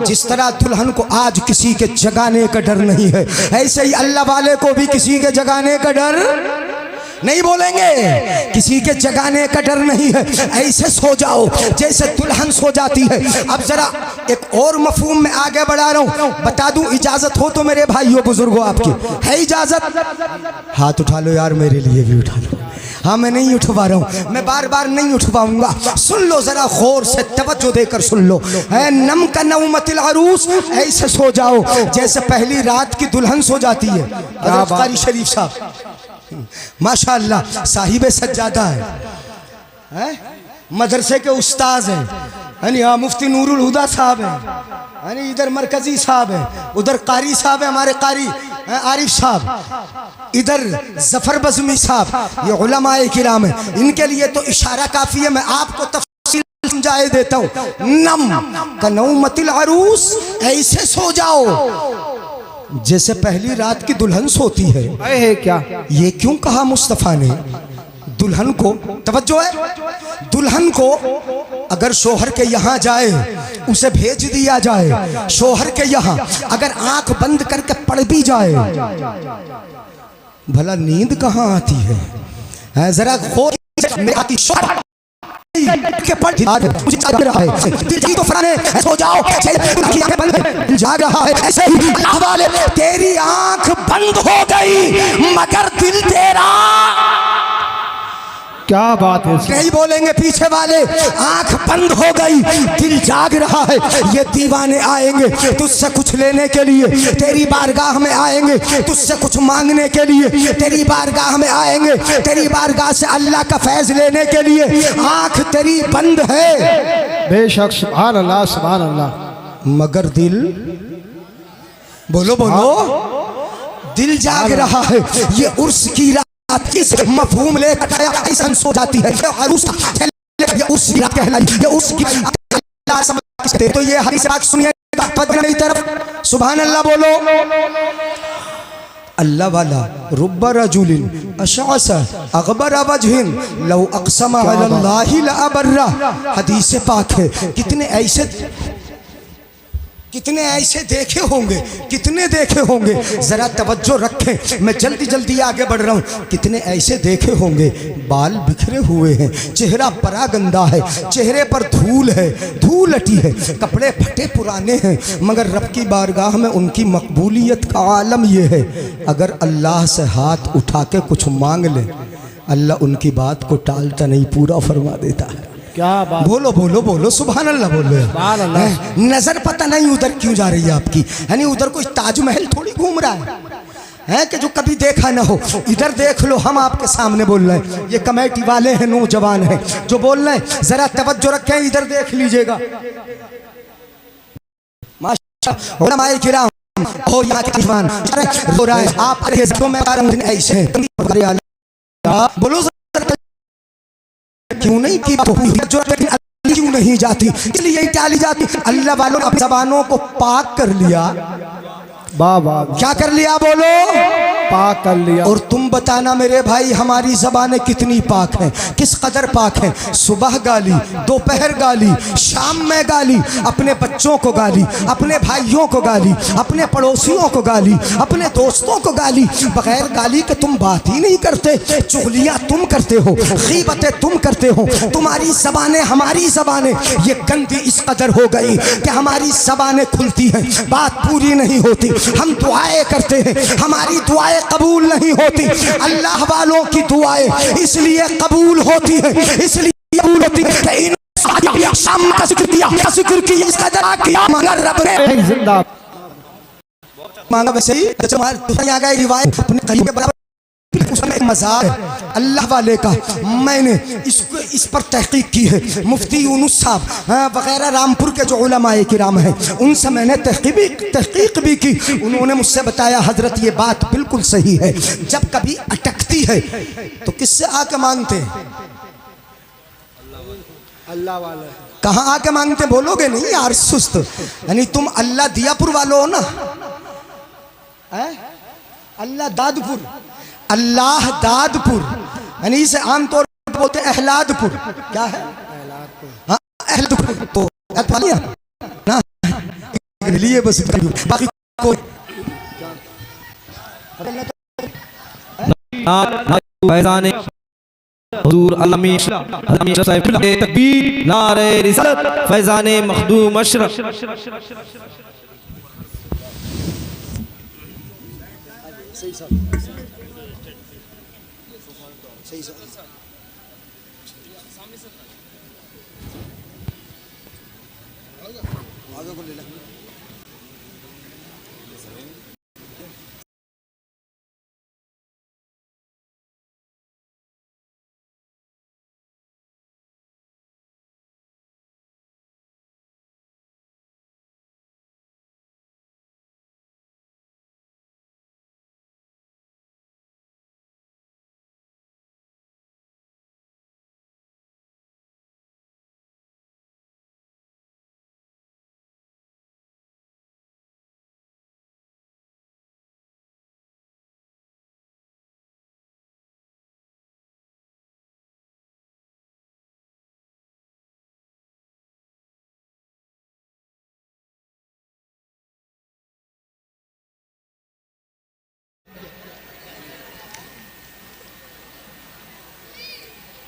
जिस तरह दुल्हन को आज किसी के जगाने का डर नहीं है, ऐसे ही अल्लाह वाले को भी किसी के जगाने का डर नहीं। बोलेंगे किसी के जगाने का डर नहीं है, ऐसे सो जाओ जैसे दुल्हन सो जाती है। अब जरा एक और मफहूम में आगे बढ़ा रहा हूं, बता दूं, इजाजत हो तो मेरे भाइयों बुजुर्गों, आपकी है इजाजत? हाथ उठा लो यार, मेरे लिए भी उठा लो। हाँ, मैं नहीं उठवा रहा हूँ, मैं बार बार नहीं उठवाऊंगा। सुन लो जरा गौर से, तवज्जो देकर सुन लो। है नम का नौमतिल अरूस, ऐसे सो जाओ जैसे पहली रात की दुल्हन सो जाती है। कारी शरीफ साहब माशाअल्लाह साहिब सज्जादा है, मदरसे के उस्ताद हैं, हाँ, मुफ्ती नूरुल हुदा साहब हैं, इधर मरकजी साहब है, उधर कारी साहब है, हमारे कारी आरिफ साहब, इधर जफर बज़मी साहब, ये उलमाए किराम है। इनके लिए तो इशारा काफी है, मैं आपको तफसील समझाए देता हूँ। नम का नौमतिल अरूस, ऐसे सो जाओ जैसे पहली रात की दुल्हन सोती है। क्या ये क्यों कहा मुस्तफ़ा ने? दुल्हन को तवज्जो है, दुल्हन को अगर शोहर के यहाँ जाए, उसे भेज दिया जाए, शोहर के यहाँ अगर आंख बंद करके पड़ भी जाए, भला नींद कहाँ आती है? जरा गौर के पड़ मुझे जाग रहा है, दिल तो फराने सो जाओ, आंखें बंद जाग रहा है। ऐसे ही अल्लाह वाले, तेरी आंख बंद हो गई मगर दिल तेरा, क्या बात है, नहीं बोलेंगे पीछे वाले, आंख बंद हो गई दिल जाग रहा है। ये दीवाने आएंगे तुझसे कुछ लेने के लिए, तेरी बारगाह में आएंगे तुझसे कुछ मांगने के लिए, तेरी बारगाह में आएंगे तेरी बारगाह से अल्लाह का फैज लेने के लिए। आंख तेरी बंद है बेशक, सुभान अल्लाह सुभान अल्लाह, मगर दिल, बोलो बोलो, दिल जाग रहा है। ये उर्स की इस मफहूम लेकर ऐसा सो जाती है, ये उस रात कहलाई, ये उसकी समझते। तो ये हदीस पाक सुनिए मेरी तरफ, सुभान अल्लाह बोलो। अल्लाह वाला रुब्बा रजुलिन अशअसा अगबरा वजहिन लौ अक़सम अलल्लाहि लअबर्रा, हदीस पाक है। कितने ऐसे देखे होंगे, कितने देखे होंगे, जरा तवज्जो रखें, मैं जल्दी जल्दी आगे बढ़ रहा हूँ। कितने ऐसे देखे होंगे, बाल बिखरे हुए हैं, चेहरा बड़ा गंदा है, चेहरे पर धूल है, धूल अटी है, कपड़े फटे पुराने हैं, मगर रब की बारगाह में उनकी मकबूलियत का आलम यह है, अगर अल्लाह से हाथ उठा के कुछ मांग ले, अल्लाह उनकी बात को टालता नहीं, पूरा फरमा देता है। क्या बात, बोलो बोलो बोलो, सुभान अल्लाह बोलो। नजर पता नहीं उधर क्यों जा रही है आपकी, यानी उधर कोई ताजमहल थोड़ी घूम रहा है कि जो कभी देखा ना हो। इधर देख लो, हम आपके सामने बोल रहे हैं, ये कमेटी वाले हैं, नौजवान हैं जो बोल रहे हैं, जरा तवज्जो रखें, इधर देख लीजिएगा। माशाअल्लाह उलमाए किराम और यहाँ के जवान रो रहा है, आप ऐसे बोलो क्यों नहीं की क्यों नहीं जाती, इसलिए टाली जाती। अल्लाह वालों ने अपनी जबानों को पाक कर लिया, बाबा क्या कर लिया, बोलो पाक कर लिया। और तुम बताना मेरे भाई, हमारी ज़बानें कितनी पाक हैं, किस कदर पाक हैं। सुबह गाली, दोपहर गाली, शाम में गाली, अपने बच्चों को गाली, अपने भाइयों को गाली, अपने पड़ोसियों को गाली, अपने दोस्तों को गाली, बगैर गाली के तुम बात ही नहीं करते। चुगलियाँ तुम करते हो, गीबतें तुम करते हो। तुम्हारी ज़बानें, हमारी ज़बानें ये गंदी इस कदर हो गई कि हमारी ज़बानें खुलती हैं, बात पूरी नहीं होती। हम दुआएं करते हैं, हमारी दुआएं कबूल नहीं होती। अल्लाह वालों की दुआएं इसलिए कबूल होती है, इसलिए कबूल होती है कि शाम का जिक्र किया, जिक्र किया, इसका दरा किया, मगर रब ने जिंदा मांगा। वैसे ही तुम्हारे यहाँ गए रिवायत अपने करीब के बराबर, उसमें एक मज़ार है अल्लाह वाले का, मैंने इसको इस पर तहकीक की है। मुफ्ती यूनुस साहब वगैरह रामपुर के जो उलमाए किराम हैं, उनसे मैंने तहकीक भी की। उन्होंने मुझसे बताया, हजरत ये बात बिल्कुल सही है, जब कभी अटकती है तो किससे आके मांगते हैं? अल्लाह वाले। कहाँ आके मांगते, बोलोगे नहीं यार सुस्त, यानी तुम अल्लाह दियापुर वालों हो ना, अल्लाह दादपुर, अल्लाह दादपुर, यानी इसे आमतौर पर बोलते हैं अहलादपुर। क्या है? हाँ अहलादपुर। तो ना के लिए बस बाकी कोई फैजान हुजूर अलमी तकबीर नारे रिसालत फैजान मखदूम अशरफ।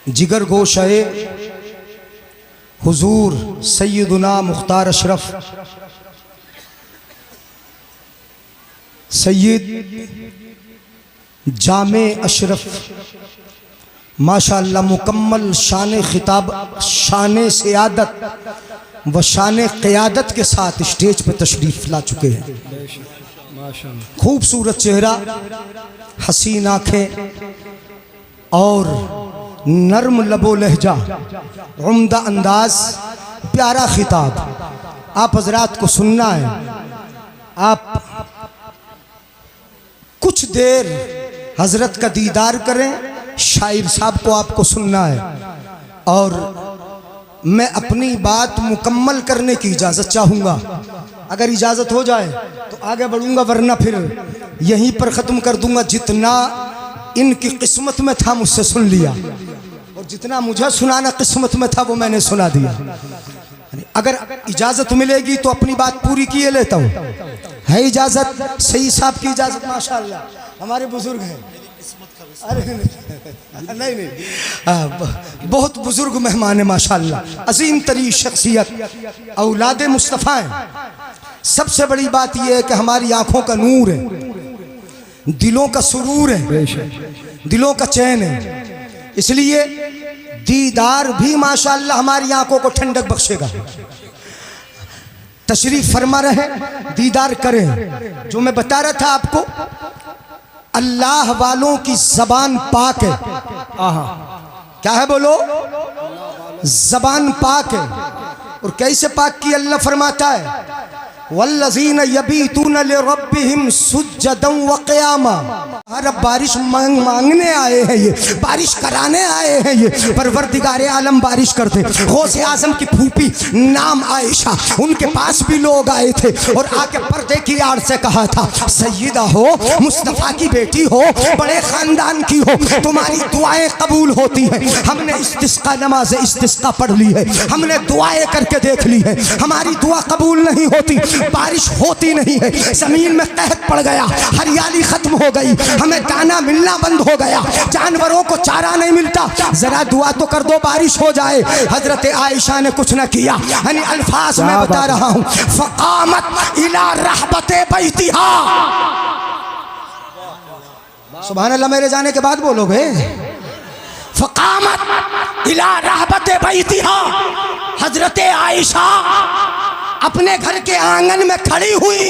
जिगर गोशे हुजूर सैयदुना मुख्तार अशरफ सैयद जामे अशरफ माशाअल्लाह मुकम्मल शान खिताब, शान सियादत व शान क़ियादत के साथ स्टेज पर तशरीफ़ ला चुके हैं। खूबसूरत चेहरा, हसीन आँखें और नर्म लबो लहजा, उम्दा अंदाज, प्यारा खिताब। आप हजरात को सुनना है। आप कुछ देर हजरत का दीदार करें, शायर साहब को आपको सुनना है और मैं अपनी बात मुकम्मल करने की इजाज़त चाहूँगा। अगर इजाज़त हो जाए तो आगे बढ़ूँगा, वरना फिर यहीं पर ख़त्म कर दूँगा। जितना इनकी किस्मत में था मुझसे सुन लिया, और जितना मुझे सुनाना किस्मत में था वो मैंने सुना दिया। अगर इजाज़त मिलेगी तो अपनी बात पूरी किए लेता हूँ। है इजाज़त? सही साहब की इजाज़त। माशाअल्लाह, हमारे बुजुर्ग हैं। अरे नहीं, बहुत बुजुर्ग मेहमान है माशाअल्लाह, अजीम तरी शख्सियत, औलाद मुस्तफ़ा हैं। सबसे बड़ी बात यह है कि हमारी आंखों का नूर है, दिलों का सुरूर है, दिलों का चैन है। इसलिए दीदार भी माशाअल्लाह हमारी आंखों को ठंडक बख्शेगा। तशरीफ फरमा रहे, दीदार करें। जो मैं बता रहा था आपको, अल्लाह वालों की जबान पाक है। क्या है बोलो? जबान पाक है। और कैसे पाक की? अल्लाह फरमाता है वल्लज़ीन यबीतून लिरब्बिहिम सुज्जदन व क़ियामा। अरे बारिश मांगने आए हैं, ये बारिश कराने आए हैं, ये परवरदिगारे आलम बारिश करते। गौसे आजम की फूफी नाम आयशा, उनके पास भी लोग आए थे और आके पर्दे की आड़ से कहा था, सैयदा हो, मुस्तफ़ा की बेटी हो, बड़े खानदान की हो, तुम्हारी दुआएं कबूल होती हैं। हमने इस्तिस्का नमाज इस्तिस्का पढ़ ली है, हमने दुआएं करके देख ली है, हमारी दुआ कबूल नहीं होती, बारिश होती नहीं है, जमीन में कहत पड़ गया, हरियाली खत्म हो गई, हमें दाना मिलना बंद हो गया, जानवरों को चारा नहीं मिलता, जरा दुआ तो कर दो बारिश हो जाए। हजरत आयशा ने कुछ न किया। यानी अल्फाज में बता रहा हूं, फ़क़ामत इला रहबते बैतिहा। सुभान अल्लाह, मेरे जाने के बाद बोलोगे। फ़क़ामत इला रहबते बैतिहा। हजरत आयशा अपने घर के आंगन में खड़ी हुई।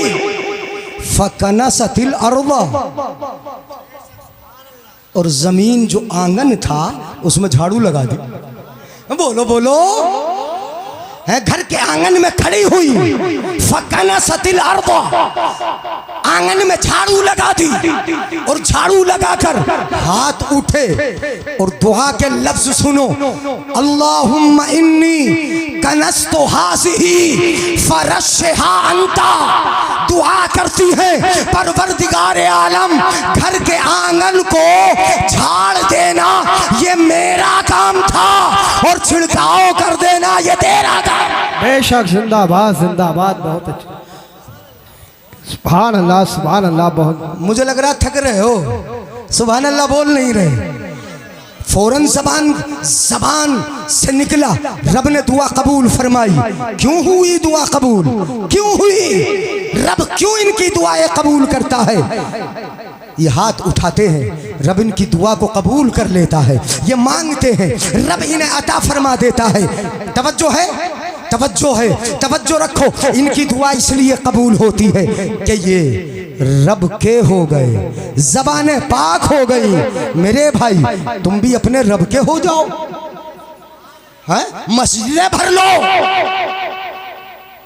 फ़कनसतिल अर्ज़, और जमीन जो आंगन था उसमें झाड़ू लगा दी। बोलो बोलो, है घर के आंगन में खड़ी हुई। फ़कनसतिल अर्ज़, आंगन में झाड़ू लगा दी, और झाड़ू लगाकर हाथ उठे और दुआ के लफ्ज सुनो, अल्लाहुम्मा इन्नी कनस्तु हाज़िही फरश्शिहा अंता। दुआ करती है, परवरदिगारे आलम, घर के आंगन को झाड़ देना ये मेरा काम था, और छिड़काव कर देना ये तेरा काम। बेशक, जिंदाबाद जिंदाबाद, बहुत अच्छा। सुभान अल्लाह। बहुत मुझे लग रहा थक रहे हो, सुभान अल्लाह बोल नहीं रहे। फौरन जबान से निकला, रब ने दुआ कबूल फरमाई। क्यों हुई दुआ कबूल? क्यों हुई? रब क्यों इनकी दुआएं कबूल करता है? ये हाथ उठाते हैं, रब इनकी दुआ को कबूल कर लेता है। ये मांगते हैं, रब इन्हें अता फरमा देता है। तवज्जो है, तवज्जो है, तवज्जो रखो। इनकी दुआ इसलिए कबूल होती है कि ये रब के हो गए, ज़बाने पाक हो गई। मेरे भाई तुम भी अपने रब के हो जाओ, हैं? मस्जिदें भर लो,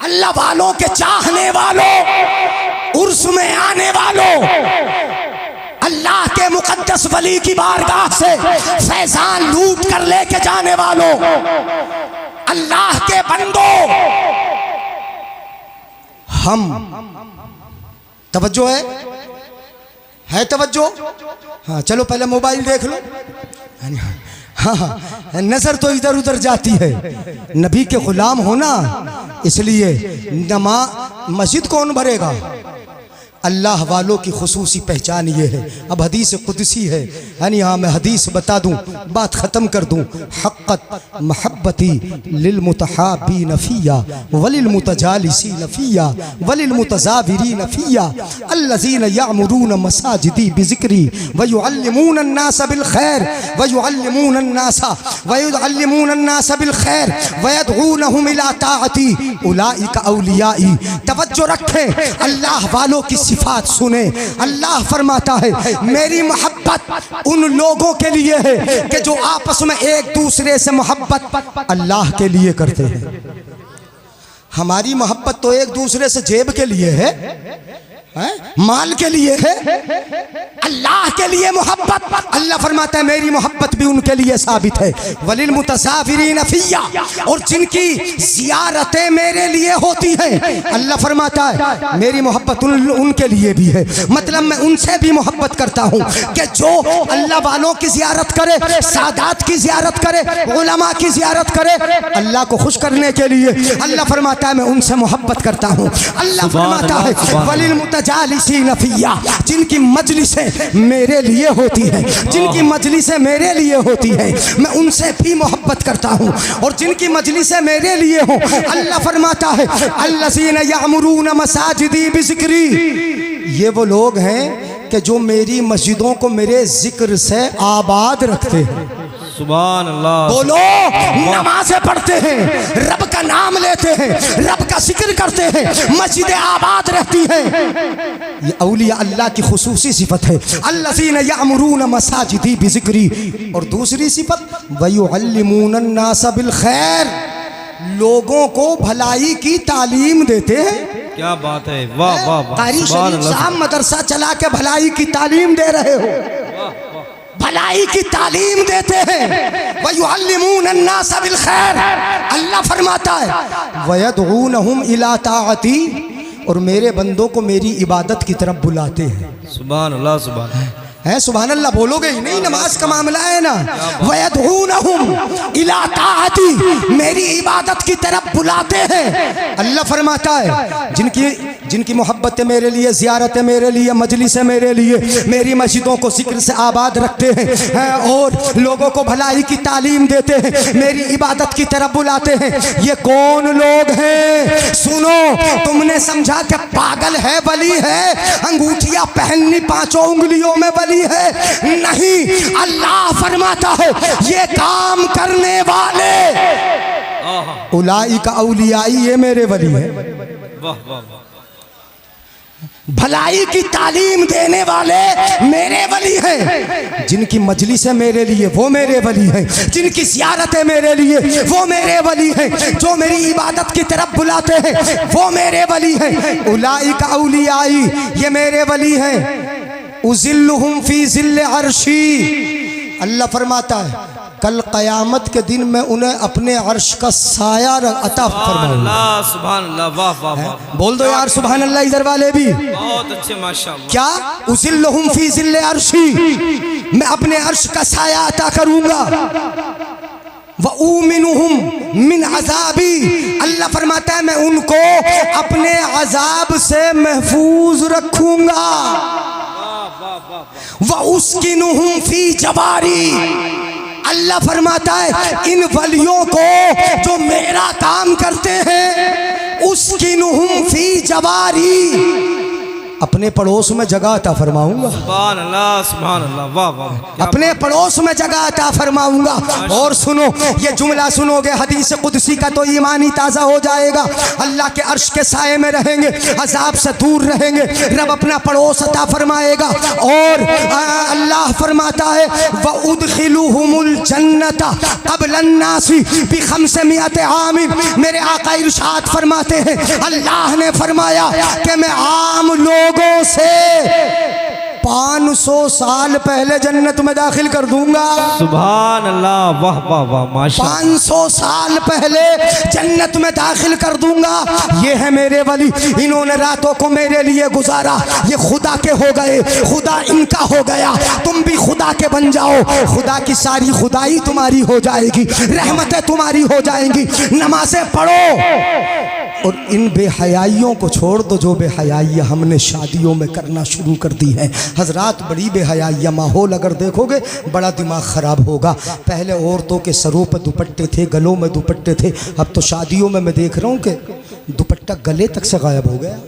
अल्लाह वालों के चाहने वालों, उर्स में आने वालों, अल्लाह के मुकद्दस वली की बारगाह से फैजान लूट कर लेके जाने वालों, अल्लाह के बंदो, हम तवज्जो है तवज्जो? हाँ चलो पहले मोबाइल देख लो। हाँ हाँ, नजर तो इधर उधर जाती है। नबी के गुलाम होना, इसलिए मस्जिद कौन भरेगा? अल्लाह वालों की खुसूसी पहचान ये है। अब हदीस कुदसी है, यानी हाँ मैं हदीस बता दूं, बात ख़त्म कर दूं। हक़्क़त महब्बती लिल मुतहाबी नफ़िया वलिल मुतजालिसी नफ़िया वलिल मुतज़ाविरी नफ़िया अल्लज़ीन यामुरून मसाजिदी बिज़िक्री व युअल्लिमून अन्नास बिल खैर व युअल्लिमून अन्नास बिल खैर व यदऊनहुम इला ताअती उलाइका औलियाई। तवज्जो रखें, अल्लाह वालों की सिफात सुने। अल्लाह फरमाता है मेरी मोहब्बत उन लोगों के लिए है कि जो आपस में एक दूसरे से मोहब्बत अल्लाह के लिए करते हैं। हमारी मोहब्बत तो एक दूसरे से जेब के लिए है, माल के लिए है। अल्लाह के लिए मोहब्बत, अल्लाह फरमाता है मेरी मोहब्बत भी उनके लिए साबित है। वलिल मुतज़ाविरीन फ़िय्या, और जिनकी ज़ियारतें मेरे लिए होती हैं, अल्लाह फरमाता है मेरी मोहब्बत उनके लिए भी है। मतलब मैं उनसे भी मोहब्बत करता हूँ कि जो अल्लाह वालों की ज़ियारत करे, सादात की ज़ियारत करे, उलमा की ज़ियारत करे, अल्लाह को खुश करने के लिए अल्लाह फरमाता है मैं उनसे मोहब्बत करता हूँ। अल्लाह फरमाता है वलिल मुतजालिसी नफ़िया, जिनकी मजलिसें मेरे लिए होती है, जिनकी मजलिसें मेरे लिए होती है, मैं उनसे भी मोहब्बत करता हूँ। और जिनकी मजलिसें मेरे लिए हो, अल्लाह फरमाता है अल्लज़ीना यअमुरून मसाजिदी बिज़िक्री, ये वो लोग हैं कि जो मेरी मस्जिदों को मेरे जिक्र से आबाद रखते हैं। सुभान अल्लाह। बोलो, नमाज़ें पढ़ते हैं, रब का नाम लेते हैं, रब का जिक्र करते हैं, मस्जिदें आबाद रहती हैं। ये औलिया अल्लाह की खुसूसी सिफत है। अल्लज़ीना यअमुरून मसाजिदी बिज़िक्री। और दूसरी सिफत वयुअल्लिमून अन्नास बिल खैर, लोगों को भलाई की तालीम देते हैं। क्या बात है, वाह वाह वाह। कारी शरीफ साहब मदरसा चला के भलाई की तालीम दे रहे हो, भलाई की तालीम देते हैं। वयुअल्लिमून अन्नास बिल खैर, अल्लाह फरमाता है वयदऊनहुम इला ताअती, और मेरे बंदों को मेरी इबादत की तरफ बुलाते हैं। सुभान अल्लाह, सुभान है, सुभान अल्लाह बोलोगे ही नहीं, नमाज का मामला है ना। वयदऊनहुम इला ताअती, मेरी इबादत की तरफ बुलाते हैं। अल्लाह फरमाता है जिनकी मोहब्बतें मेरे लिए, ज़ियारतें मेरे लिए, मजलिसें मेरे लिए, मेरी मस्जिदों को जिक्र से आबाद रखते हैं और लोगों को भलाई की तालीम देते हैं, मेरी इबादत की तरफ बुलाते हैं। ये कौन लोग हैं? सुनो, तुमने समझा कि पागल है, वली है, अंगूठियां पहननी पांचों उंगलियों में वली है? नहीं, अल्लाह फरमाता है ये काम करने वाले उलाइका औलियाई, ये मेरे वली है। वाह वाह वाह। भलाई की तालीम देने वाले मेरे वली हैं। जिनकी मजलिसें मेरे लिए, वो मेरे वली हैं। जिनकी ज़ियारतें मेरे लिए, वो मेरे वली हैं। जो मेरी इबादत की तरफ बुलाते हैं, वो मेरे वली हैं। उलाइका औलियाई, ये मेरे वली हैं। उज़िल्लुहुम फी ज़िल्ल अर्शी, अल्लाह फरमाता है कल क़यामत के दिन मैं उन्हें अपने अर्श का साया अता फरमाऊंगा। सुभान अल्लाह, वाह वाह वाह। बोल दो यार सुभान अल्लाह, इधर वाले भी। बहुत अच्छे, माशाअल्लाह। क्या? उज़िल्लुहुम फी ज़िल्ल अर्शी, मैं अपने अर्श का साया अता करूंगा। व उमिनुहुम मिन अजाबी, अल्लाह फरमाता है मैं उनको अपने अजाब से महफूज रखूंगा। व उस्किनुहुम फी जवारी, अल्लाह फरमाता है इन वलियों को जो मेरा काम करते हैं, उस्किनुहुम फी जवारी, अपने पड़ोस में जगह अता फरमाऊंगा। सुभान अल्लाह, सुभान अल्लाह, वाह वाह। अपने पड़ोस में जगह अता फरमाऊंगा। और सुनो, ये जुमला सुनोगे हदीस कुदसी का तो ईमान ही ताज़ा हो जाएगा। अल्लाह के अर्श के साए में रहेंगे, अजाब से दूर रहेंगे, रब अपना पड़ोस अता फरमाएगा। और अल्लाह फरमाता है व उदखिलुहुमुल जन्नता क़ब्ल अन्नासी बिखम्समियत आमिन, मेरे आका इरशाद फरमाते हैं अल्लाह ने फरमाया कि मैं आम लोगों से 500 साल पहले जन्नत में दाखिल कर दूंगा। सुभान अल्लाह, वाह वाह वाह, माशाअल्लाह। 500 साल पहले जन्नत में दाखिल कर दूंगा। ये है मेरे वली, इन्होंने रातों को मेरे लिए गुजारा, ये खुदा के हो गए, खुदा इनका हो गया। तुम भी खुदा के बन जाओ, खुदा की सारी खुदाई तुम्हारी हो जाएगी, रहमतें तुम्हारी हो जाएंगी। नमाजें पढ़ो और इन बेहयाइयों को छोड़ दो जो बेहयाइयाँ हमने शादियों में करना शुरू कर दी है। हजरात, बड़ी बेहयाइयाँ, माहौल अगर देखोगे बड़ा दिमाग ख़राब होगा। पहले औरतों के सरों पर दुपट्टे थे, गलों में दुपट्टे थे, अब तो शादियों में मैं देख रहा हूँ कि दुपट्टा गले तक से गायब हो गया,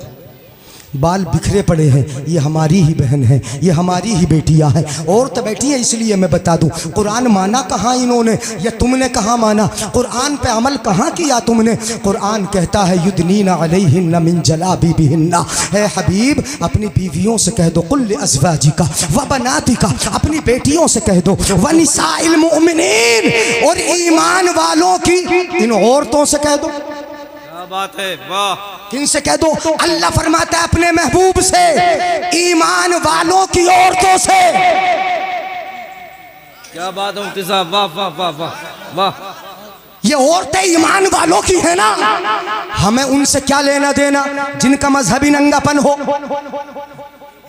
बाल बिखरे पड़े हैं। ये हमारी ही बहन है, ये हमारी ही बेटियां हैं। और तो बैठी है, इसलिए मैं बता दूं, कुरान माना कहाँ इन्होंने, या तुमने कहाँ माना? कुरान पे अमल कहाँ किया तुमने? कुरान कहता है युदनीना अलैहिन्ना मिन जलाबिबिहिन्ना, है हबीब अपनी बीवियों से कह दो, कुल अज़वाजिका व बनातिका, अपनी बेटियों से कह दो, व निसाइल मुमिनीन, और ईमान वालों की इन औरतों से कह दो। बात है, वाह। किनसे कह दो? अल्लाह फरमाता है अपने महबूब से, ईमान वालों की औरतों से। क्या बात है मुफ्ती साहब, वाह वाह वाह वाह वाह। ये औरतें ईमान वालों की है ना, हमें उनसे क्या लेना देना? जिनका मजहबी नंगापन हो,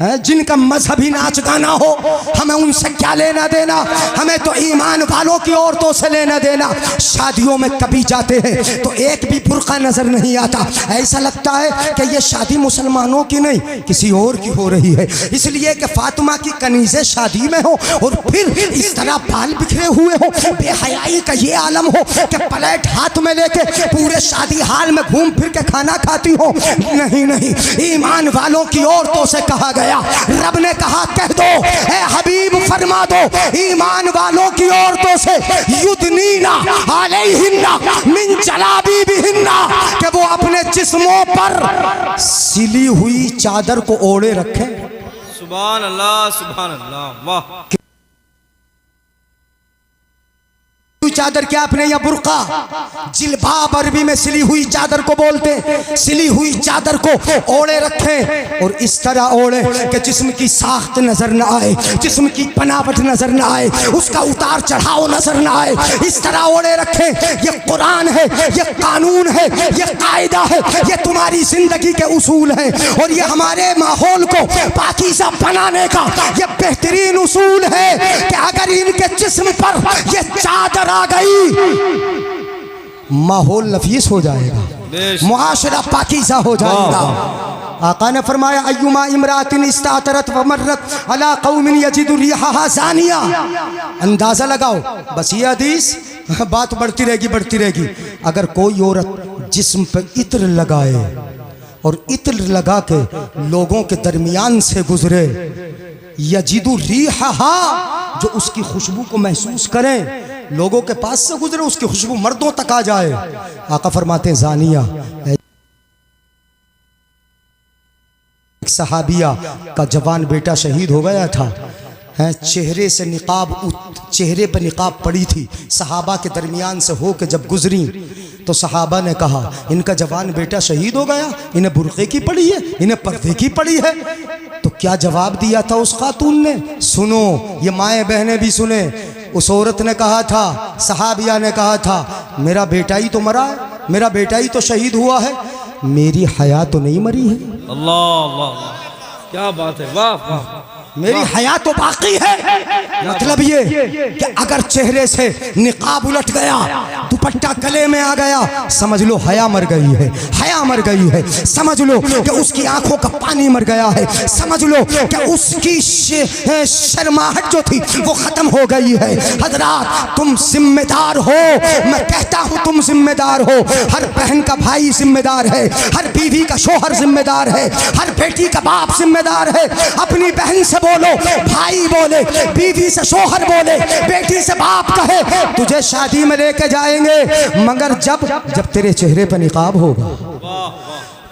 जिनका मजहबी नाच गाना हो, हमें उनसे क्या लेना देना? हमें तो ईमान वालों की औरतों से लेना देना। शादियों में कभी जाते हैं तो एक भी बुर्का नजर नहीं आता, ऐसा लगता है कि ये शादी मुसलमानों की नहीं किसी और की हो रही है। इसलिए कि फातिमा की कनीज़ें शादी में हो और फिर इस तरह बाल बिखरे हुए हो, बेहयाई का ये आलम हो कि प्लेट हाथ में लेके पूरे शादी हाल में घूम फिर के खाना खाती हो। नहीं नहीं, ईमान वालों की औरतों से कहा गया। रब ने कहा कह दो, ए हबीब फरमा दो ईमान वालों की औरतों से, युदनीना अलैहिन्ना मिन जलाबिबिहिन्ना, कि वो अपने जिस्मों पर सिली हुई चादर को ओढ़े रखें। सुभान अल्लाह, सुभान अल्लाह, वाह। चादर क्या आपने या बुर्का? जिलबाब अरबी में सिली हुई चादर को बोलते हैं। सिली हुई चादर को ओढ़े रखें और इस तरह ओढ़े कि जिस्म की साख्त नजर न आए, जिस्म की बनावट नजर न आए, उसका उतार चढ़ाव नजर न आए, इस तरह ओढ़े रखें। ये कुरान है, ये कानून है, ये कायदा है, ये तुम्हारी जिंदगी के उसूल हैं और ये हमारे माहौल को पाकीज़ा बनाने का ये बेहतरीन उसूल है कि अगर इनके जिस्म पर ये चादर आ गई, माहौल नफीस हो जाएगा, मुआशरा पाकीज़ा हो जाएगा। आका ने फरमाया अय्युमा इमरातिन इस्तातरत व मर्रत अला कौमिन यजिदु रिहा ज़ानिया। अंदाज़ा लगाओ, बस ये हदीस बात बढ़ती रहेगी बढ़ती रहेगी। अगर कोई औरत जिस्म पे इत्र लगाए और इत्र लगा के लोगों के दरमियान से गुजरे, यजिदु रिहा, जो उसकी खुशबू को महसूस करें, लोगों के पास से गुजरे, उसकी खुशबू मर्दों तक आ जाए। आका फरमाते हैं ज़ानिया। एक सहाबिया का जवान बेटा शहीद हो गया था, चेहरे से निकाब, चेहरे पर निकाब पड़ी थी, सहाबा के दरमियान से हो के जब गुजरी तो सहाबा ने कहा इनका जवान बेटा शहीद हो गया, इन्हें बुर्के की पड़ी है, इन्हें पर्दे की पड़ी है। तो क्या जवाब दिया था उस खातून ने? सुनो, ये माएँ बहनें भी सुने। उस औरत ने कहा था, सहाबिया ने कहा था, मेरा बेटा ही तो मरा है, मेरा बेटा ही तो शहीद हुआ है, मेरी हया तो नहीं मरी है। अल्लाह अल्लाह, क्या बात है, वाह वाह। मेरी हया तो बाकी है। मतलब ये कि अगर चेहरे से निकाब उलट गया, दुपट्टा गले में आ गया, समझ लो हया मर गई है, हया मर गई है। समझ लो कि उसकी आंखों का पानी मर गया है। समझ लो कि उसकी शर्माहट जो थी वो खत्म हो गई है। हजरात तुम जिम्मेदार हो, मैं कहता हूं तुम जिम्मेदार हो। हर बहन का भाई जिम्मेदार है, हर बीवी का शोहर जिम्मेदार है, हर बेटी का बाप जिम्मेदार है। अपनी बहन से बोलो, भाई बोले, बीवी से शोहर बोले, बेटी से बाप कहे तुझे शादी में लेके जाएंगे, मगर जब तेरे चेहरे पर निकाब होगा।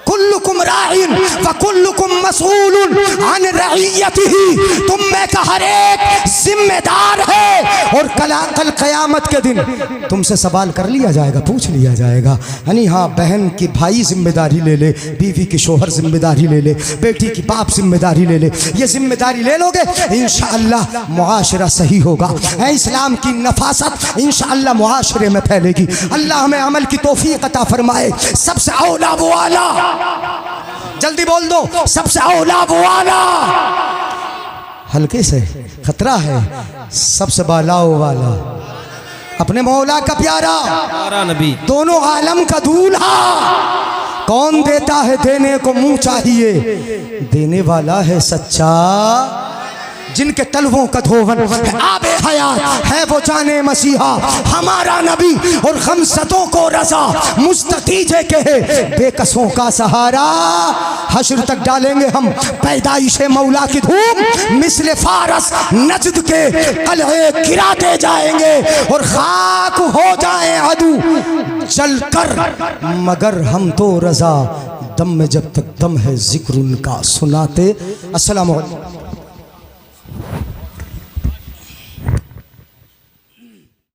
कुल्लुकुम राइन व कुल्लुकुम मसूलुन अन रइयतिही, तुम में का हर एक जिम्मेदार है और कल क़यामत के दिन तुमसे सवाल कर लिया जाएगा, पूछ लिया जाएगा। यानी हाँ, बहन की भाई जिम्मेदारी ले ले, बीवी की शोहर जिम्मेदारी ले ले, बेटी की बाप जिम्मेदारी ले ले। ये जिम्मेदारी ले लोगे इंशाअल्लाह मुआशरा सही होगा। इस्लाम की नफासत इंशाअल्लाह मुआशरे में फैलेगी। अल्लाह हमें अमल की तौफीक अता फरमाए। सबसे औला वो आला, जल्दी बोल दो, सबसे औला वो आला। हल्के से खतरा है, सबसे बालाओ वाला, अपने मौला का प्यारा, नबी, दोनों आलम का दूल्हा। कौन देता है देने को मुंह चाहिए, देने वाला है सच्चा। जिनके तलवों का धोवन आबे हयात है वो जाने मसीहा, हमारा नबी और खमसतों को रजा, मुस्ततीजे के बेकसों का सहारा। हश्र तक डालेंगे हम पैदाइशे मौला की धूम, मिसले फारस नजद के कलहे गिराते जाएंगे और खाक हो जाए अदू जलकर, मगर हम तो रजा, दम में जब तक दम है जिक्र उनका सुनाते। अस्सलाम वालेकुम।